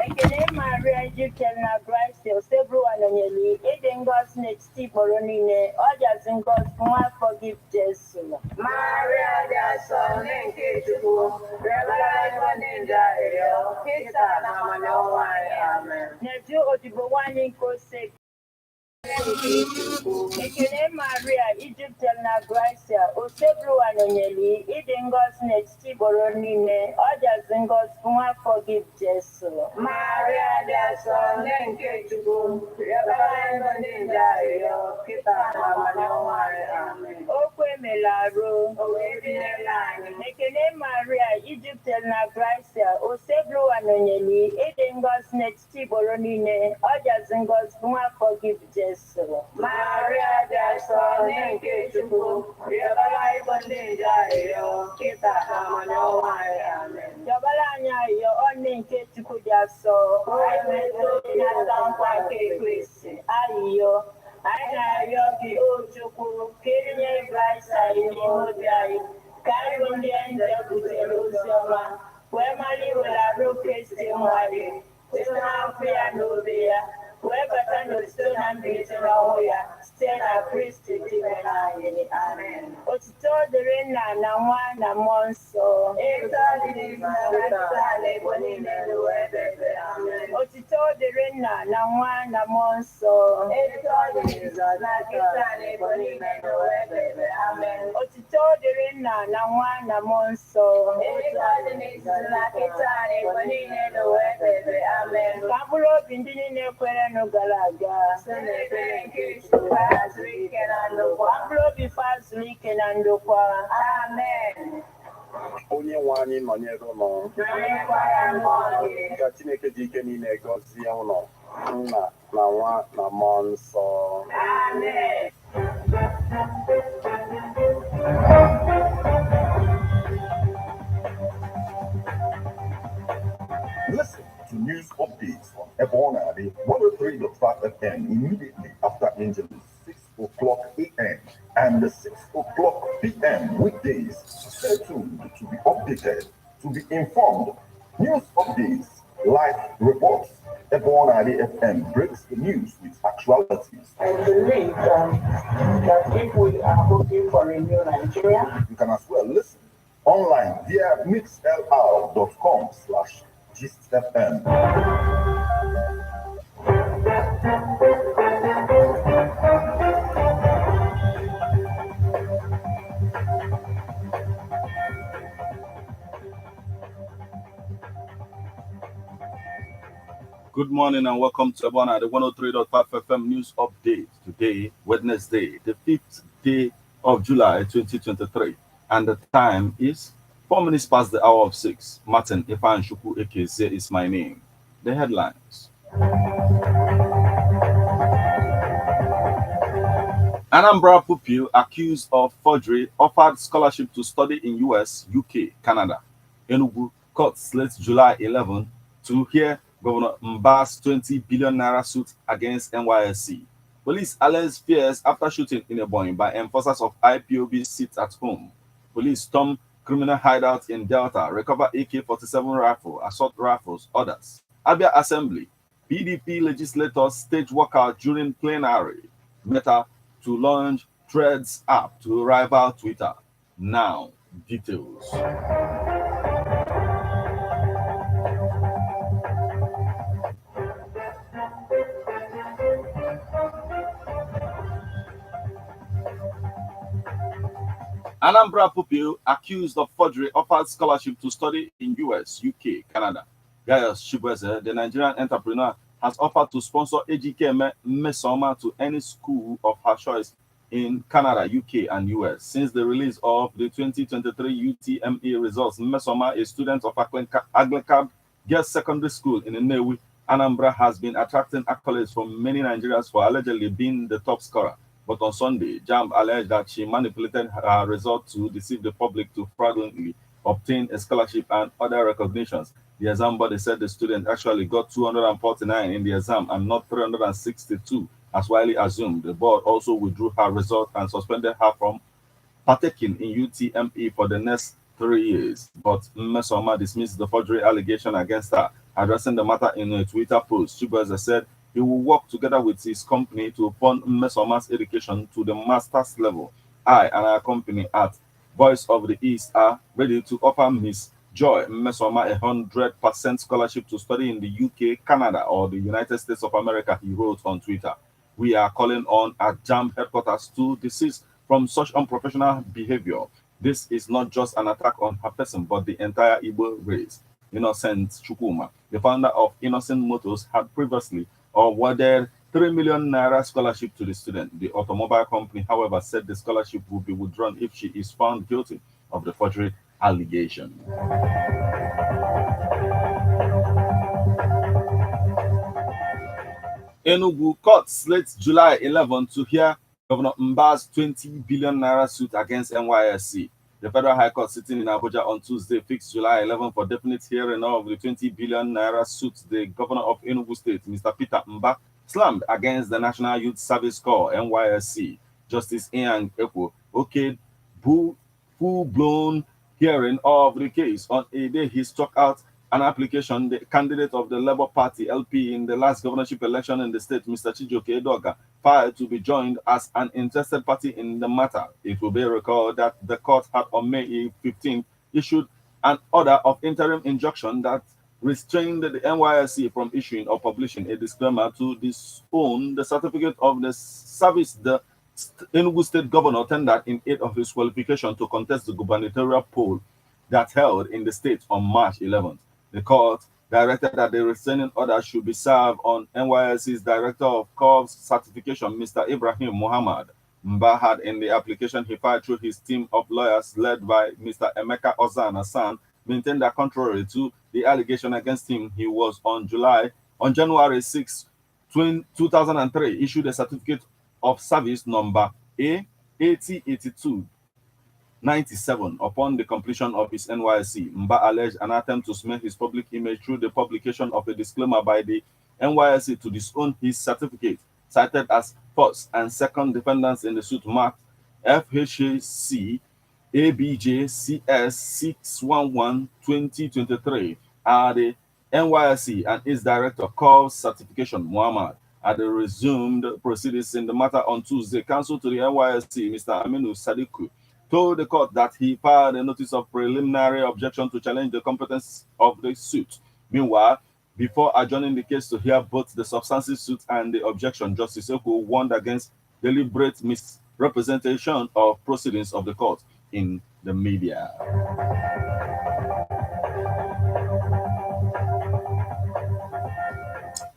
Ekene Maria Egyptian na Christ Osebru Anonyeli Eden God's next tip Moronine Ojas in God's one forgive Jesus. Maria Jason Nenketu Rebala Ninja Kisa Namano Amen. Neju Odibo Wani Kose Ekene Maria Egyptian na Gracia Osebru Anonyeli Eden God's next Tiboronine Ojas in God's one forgive Jesus. Maria Jason Nenketu Rebala Ninja Kita Namano Amen. Okwe Melaro Ekene Maria Egyptian na Gracia Osebru Anonyeli Eden God's next Tiboronine Ojas in God's one forgive Jesus. Maria Jason Nenketu Rebala Ninja Kita Namano Amen. Jabalanya yo onenke tukujaso aimeto na kwa Kristo ayo aina yo ki ojuku kirinye braisa ni modai karibu ndiende kuteluzoma wemali wala ro Kristo mwali tena pia nobia webata no stona mbitira oya stena Kristo divena yeni amen. Otito derena na mwana monso etali na katale bonine webebe amen. Otito derena na mwana monso etali na katale bonine webebe amen. Otito derena na mwana monso etali na katale bonine webebe amen. Kabulo bindini ne kwere no galaga sene benke fast weekend and kwa be fast weekend and kwa amen. Onye nwanyị nọnyere ụlọ ka Chineke dị ike niile gọzie ụlọ nna na nwa na mmụọ nsọ amen. Listen to news updates on Ebona, the 103.5 FM immediately after Angelus, 6 o'clock a.m. and 6 o'clock p.m. weekdays. Stay tuned to be updated, to be informed. News updates, live reports. Ebona, the FM breaks the news with actualities. I believe that if we are looking for a new Nigeria, you can as well listen online via mixlr.com/GistFM. Good morning and welcome to Ebona, the 103.5 FM news update. Today, Wednesday, the 5th day of July 2023, and the time is 4 minutes past the hour of 6. Martin Ifanshuku Ekeze is my name. The headlines. Anambra pupil accused of forgery offered scholarship to study in US, UK, Canada. Enugu court slates July 11 to hear Governor Mba's 20 billion naira suit against NYSC. Police alleges fears after shooting in a Boeing by enforcers of IPOB sit at home. Police storm criminal hideout in Delta, recover AK-47 rifle, assault rifles, others. Abia Assembly, PDP legislators stage walkout during plenary. Meta to launch Threads app to rival Twitter. Now, details. Anambra pupil accused of forgery offered scholarship to study in US, UK, Canada. Gaius Shibweze, the Nigerian entrepreneur, has offered to sponsor Ejike Mmesoma to any school of her choice in Canada, UK, and US. Since the release of the 2023 UTME results, Mmesoma, a student of Anglican Girls Secondary School in Nnewi, Anambra, has been attracting accolades from many Nigerians for allegedly being the top scorer. But on Sunday, JAMB alleged that she manipulated her result to deceive the public to fraudulently obtain a scholarship and other recognitions. The exam body said the student actually got 249 in the exam and not 362, as widely assumed. The board also withdrew her result and suspended her from partaking in UTME for the next 3 years. But Mmesoma dismissed the forgery allegation against her. Addressing the matter in a Twitter post, Chibueze said he will work together with his company to fund Mmesoma's education to the master's level. I and our company at Voice of the East are ready to offer Miss Joy Mmesoma 100% scholarship to study in the UK, Canada, or the United States of America, he wrote on Twitter. We are calling on our JAMB headquarters to desist from such unprofessional behavior. This is not just an attack on her person, but the entire Igbo race. Innocent Chukuma, the founder of Innocent Motors, had previously awarded 3 million naira scholarship to the student. The automobile company, however, said the scholarship will be withdrawn if she is found guilty of the forgery allegation. Enugu court slates July 11 to hear Governor Mba's 20 billion naira suit against NYSC. The Federal High Court sitting in Abuja on Tuesday fixed July 11 for definite hearing of the 20 billion naira suit the governor of Enugu State, Mr. Peter Mba, slammed against the National Youth Service Corps, NYSC. Justice Ian Ekwo okayed full-blown hearing of the case. On a day he struck out an application, the candidate of the Labour Party, LP, in the last governorship election in the state, Mr. Chijioke Edoga, filed to be joined as an interested party in the matter. It will be recalled that the court had on May 15 issued an order of interim injunction that restrained the NYSC from issuing or publishing a disclaimer to disown the certificate of the service the Enugu State governor tendered in aid of his qualification to contest the gubernatorial poll that held in the state on March 11th. The court directed that the restraining order should be served on NYSC's Director of Corps Certification, Mr. Ibrahim Muhammad. Mba had in the application he filed through his team of lawyers led by Mr. Emeka Ozan Hassan maintained that contrary to the allegation against him, he was on January 6, 2003, issued a certificate of service number A8082 97 upon the completion of his NYSC. Mba alleged an attempt to smear his public image through the publication of a disclaimer by the NYSC to disown his certificate, cited as first and second defendants in the suit marked FHC ABJ CS 611 2023 are the NYSC and its director, Corps Certification, Muhammad. At the resumed proceedings in the matter on Tuesday, counsel to the NYSC, Mr. Aminu Sadiku, told the court that he filed a notice of preliminary objection to challenge the competence of the suit. Meanwhile, before adjourning the case to hear both the substantive suit and the objection, Justice Eko warned against deliberate misrepresentation of proceedings of the court in the media.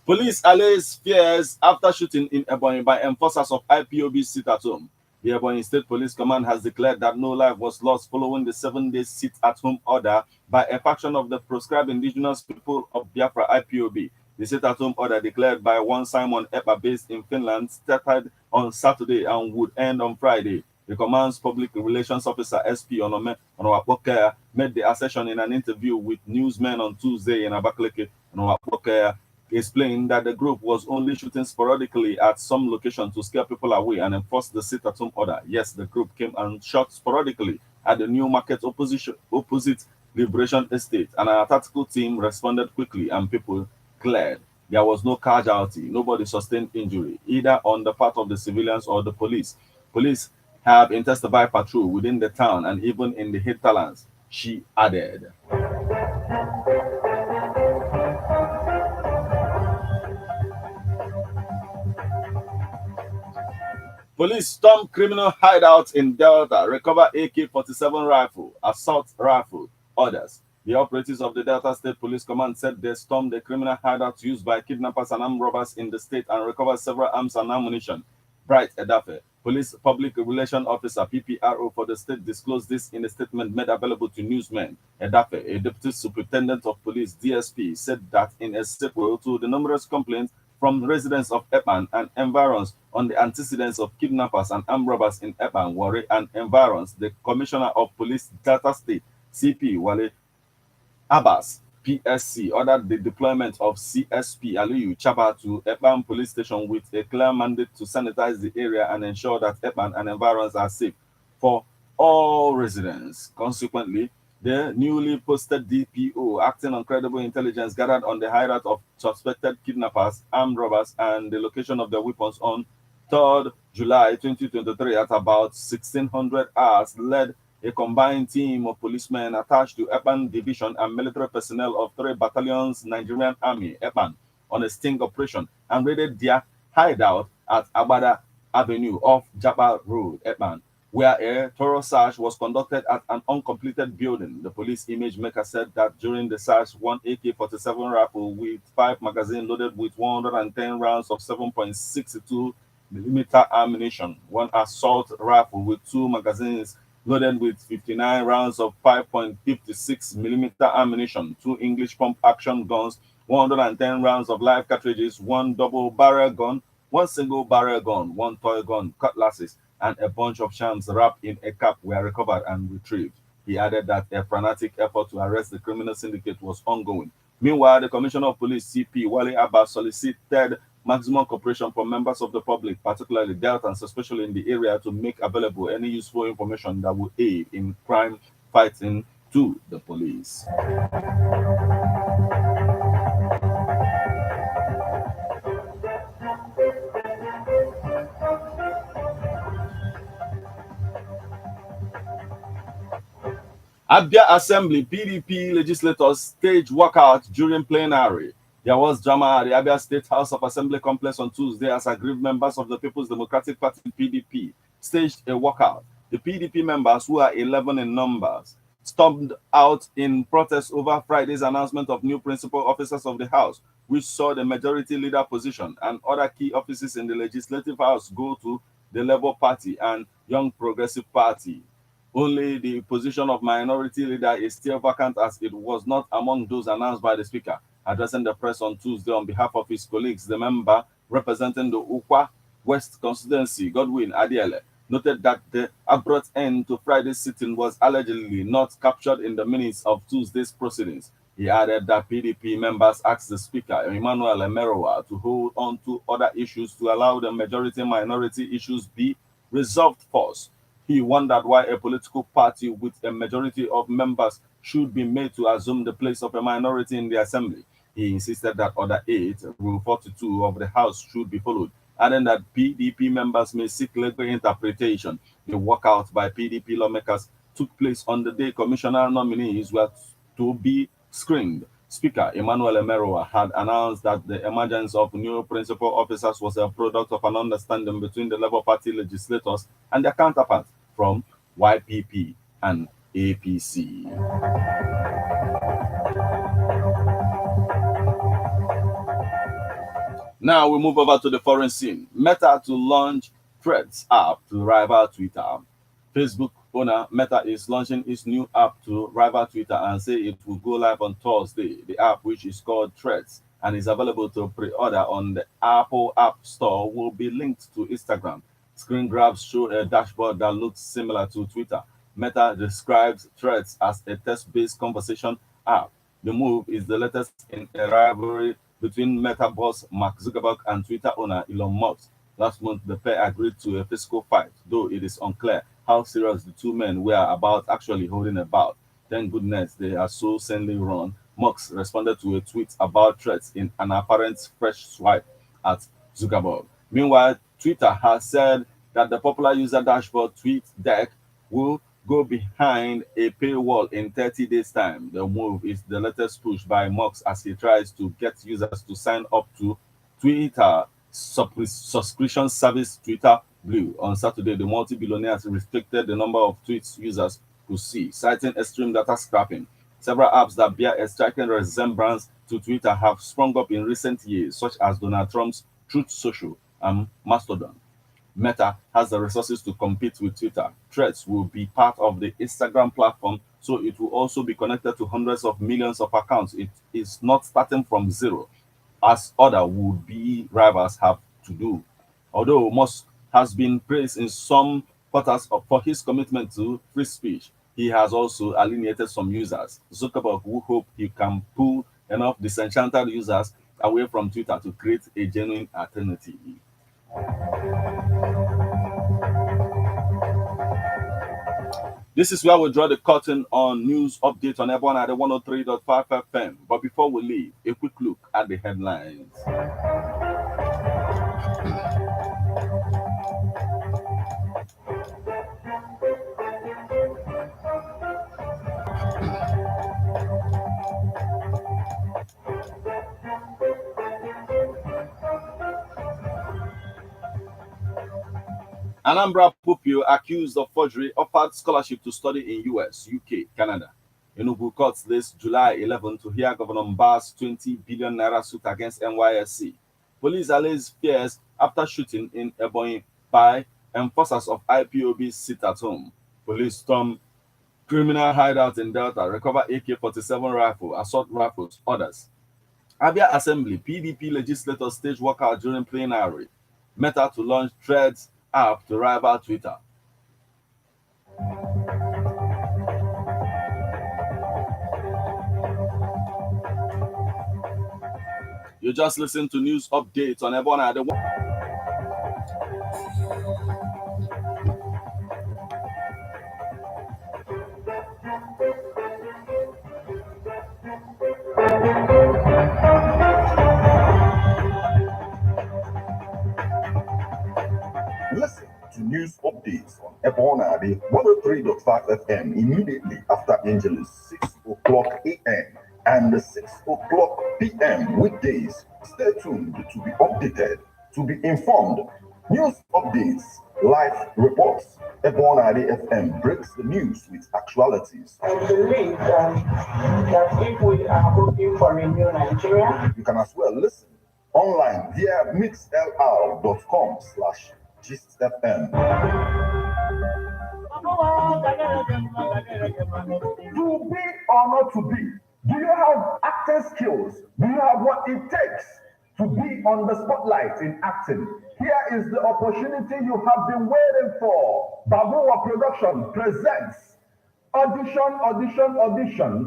Police allays fears after shooting in Ebonyi by enforcers of IPOB sit-at-home. The Ebonyi State Police Command has declared that no life was lost following the 7-day sit-at-home order by a faction of the proscribed indigenous people of Biafra IPOB. The sit-at-home order declared by one Simon Epa based in Finland started on Saturday and would end on Friday. The command's public relations officer, SP Onome Onowapokea, made the assertion in an interview with newsmen on Tuesday in Abakaliki. Onowapokea explained that the group was only shooting sporadically at some location to scare people away and enforce the sit-at-home order. Yes, the group came and shot sporadically at the New Market opposite Liberation Estate, and our tactical team responded quickly and people cleared. There was no casualty. Nobody sustained injury, either on the part of the civilians or the police. Police have intensified patrol within the town and even in the hinterlands, she added. Police storm criminal hideouts in Delta, recover AK-47 rifle, assault rifle, orders. The operatives of the Delta State Police Command said they stormed the criminal hideouts used by kidnappers and armed robbers in the state and recovered several arms and ammunition. Bright Edafe, Police Public Relations Officer, PPRO for the state, disclosed this in a statement made available to newsmen. Edafe, a Deputy Superintendent of Police, DSP, said that in a sequel to the numerous complaints from residents of Epan and environs on the antecedents of kidnappers and armed robbers in Epan, Warri, and environs, the Commissioner of Police Delta State, CP Wale Abbas, PSC, ordered the deployment of CSP Aliyu Chaba to Epan Police Station with a clear mandate to sanitize the area and ensure that Epan and environs are safe for all residents. Consequently, The newly posted DPO, acting on credible intelligence gathered on the hideout of suspected kidnappers, armed robbers, and the location of their weapons on 3rd July 2023 at about 1600 hours, led a combined team of policemen attached to Epan Division and military personnel of 3 battalions Nigerian Army, Epan, on a sting operation and raided their hideout at Abada Avenue off Japa Road, Epan, where a thorough search was conducted at an uncompleted building. The police image maker said that during the search, one AK-47 rifle with 5 magazines loaded with 110 rounds of 7.62 millimeter ammunition, one assault rifle with 2 magazines loaded with 59 rounds of 5.56 millimeter ammunition, 2 English pump action guns, 110 rounds of live cartridges, 1 double barrel gun, 1 single barrel gun, 1 toy gun, cutlasses, and a bunch of shams wrapped in a cap were recovered and retrieved. He added that a frantic effort to arrest the criminal syndicate was ongoing. Meanwhile, the Commissioner of Police, CP Wale Abba, solicited maximum cooperation from members of the public, particularly dealt and especially in the area, to make available any useful information that would aid in crime fighting to the police. Abia Assembly PDP legislators stage walkout during plenary. There was drama at the Abia State House of Assembly complex on Tuesday as aggrieved members of the People's Democratic Party PDP staged a walkout. The PDP members, who are 11 in numbers, stormed out in protest over Friday's announcement of new principal officers of the House, which saw the majority leader position and other key offices in the Legislative House go to the Labour Party and Young Progressive Party. Only the position of minority leader is still vacant, as it was not among those announced by the Speaker. Addressing the press on Tuesday on behalf of his colleagues, the member representing the Ukwa West constituency, Godwin Adiele, noted that the abrupt end to Friday's sitting was allegedly not captured in the minutes of Tuesday's proceedings. He added that PDP members asked the Speaker, Emmanuel Emerowa, to hold on to other issues to allow the majority-minority issues be resolved first. He wondered why a political party with a majority of members should be made to assume the place of a minority in the assembly. He insisted that Order 8, Rule 42 of the House should be followed, adding that PDP members may seek legal interpretation. The walkout by PDP lawmakers took place on the day commissioner nominees were to be screened. Speaker Emmanuel Emerowa had announced that the emergence of new principal officers was a product of an understanding between the Labour Party legislators and their counterparts from YPP and APC. Now we move over to the foreign scene. Meta to launch Threads app to rival Twitter. Facebook owner Meta is launching its new app to rival Twitter and say it will go live on Thursday. The app, which is called Threads and is available to pre-order on the Apple App Store, will be linked to Instagram. Screen grabs show a dashboard that looks similar to Twitter. Meta describes Threads as a text-based conversation app. The move is the latest in a rivalry between Meta boss Mark Zuckerberg and Twitter owner Elon Musk. Last month, the pair agreed to a physical fight, though it is unclear how serious the two men were about actually holding a bout. Thank goodness they are so sanely run. Musk responded to a tweet about Threads in an apparent fresh swipe at Zuckerberg. Meanwhile, Twitter has said that the popular user dashboard tweet deck will go behind a paywall in 30 days' time. The move is the latest push by Musk as he tries to get users to sign up to Twitter subscription service Twitter Blue. On Saturday, the multi-billionaires restricted the number of tweets users could see, citing extreme data scrapping. Several apps that bear a striking resemblance to Twitter have sprung up in recent years, such as Donald Trump's Truth Social and Mastodon. Meta has the resources to compete with Twitter. Threads will be part of the Instagram platform, so it will also be connected to hundreds of millions of accounts. It is not starting from zero, as other would-be rivals have to do. Although Musk has been praised in some quarters for his commitment to free speech, he has also alienated some users. Zuckerberg will hope he can pull enough disenchanted users away from Twitter to create a genuine alternative. This is where we draw the curtain on news update on Ebona at the 103.5 FM. But before we leave, a quick look at the headlines. Anambra pupil accused of forgery offered scholarship to study in US, UK, Canada. Enugu courts last July 11 to hear Governor Mba's 20 billion naira suit against NYSC. Police allays fears after shooting in Ebonyi by enforcers of IPOB sit at home. Police storm criminal hideout in Delta, recover AK-47 rifle, assault rifles, others. Abia Assembly, PDP legislators stage walkout during plenary. Meta to launch Threads app to rival Twitter. You just listen to news updates on Ebona. Listen to news updates on Ebona, the 103.5 FM immediately after Angeles, 6 o'clock a.m. and 6 o'clock p.m. weekdays. Stay tuned to be updated, to be informed. News updates, live reports. Ebona FM breaks the news with actualities. I believe that if we are looking for a new Nigeria, you can as well listen online via mixlr.com/GistFM. To be or not to be? Do you have acting skills? Do you have what it takes to be on the spotlight in acting? Here is the opportunity you have been waiting for. Babuwa Production presents audition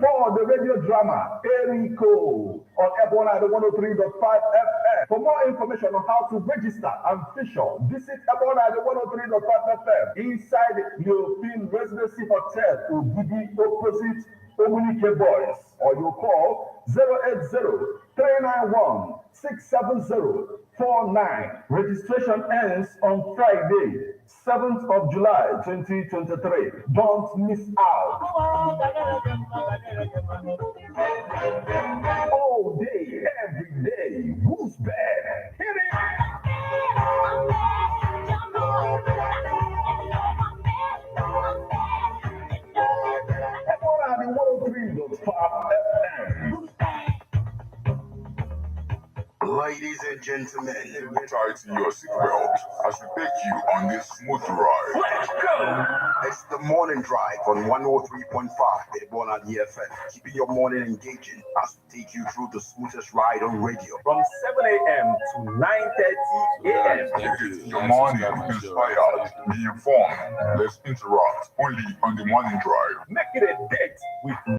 for the radio drama Eriko on Ebona 103.5 FM. For more information on how to register and feature, visit Ebona 103.5 FM inside European Residency Hotel, Ugidi, opposite Omunike Boys, or you call 080-391-67049. Registration ends on Friday, 7th of July 2023. Don't miss out. All day, every day. Who's bad? Hit it! Ebona 103.5 FM. Ladies and gentlemen, tighten your seatbelt as we take you on this smooth ride. Let's go! It's the morning drive on 103.5 Ebona FM, keeping your morning engaging as we take you through the smoothest ride on radio from 7 a.m. to 9:30 a.m. Your morning inspired, be informed. Let's interact only on the morning drive. Make it a date with